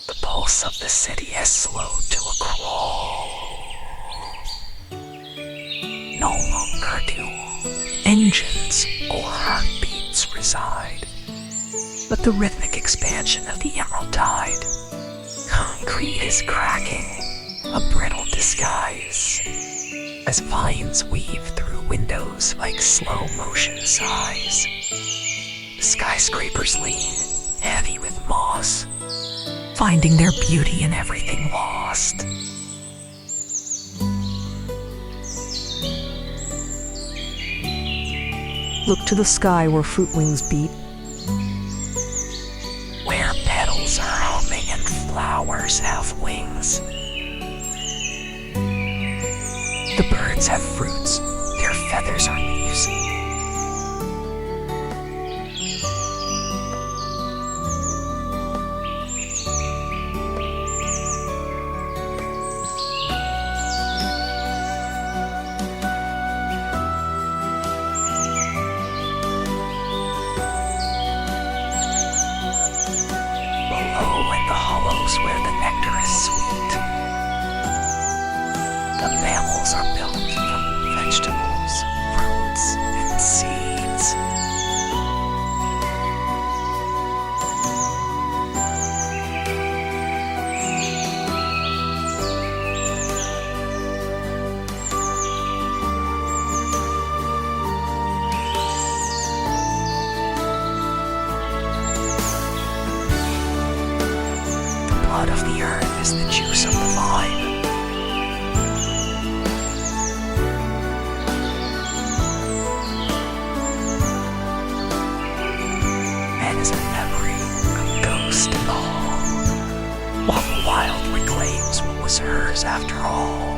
The pulse of the city has slowed to a crawl. No longer do engines or heartbeats reside, but the rhythmic expansion of the emerald tide. Concrete is cracking, a brittle disguise, as vines weave through windows like slow-motion sighs. The skyscrapers lean, heavy with moss, finding their beauty in everything lost. Look to the sky where fruit wings beat, Where petals are humming and flowers have wings. The birds have fruits, their feathers are leaves. Below in the hollows where the nectar is sweet, the mammals are built from vegetables, fruits, and seeds. The blood of the earth is the juice of the vine. Man is a memory, a ghost and all, while the wild reclaims what was hers after all.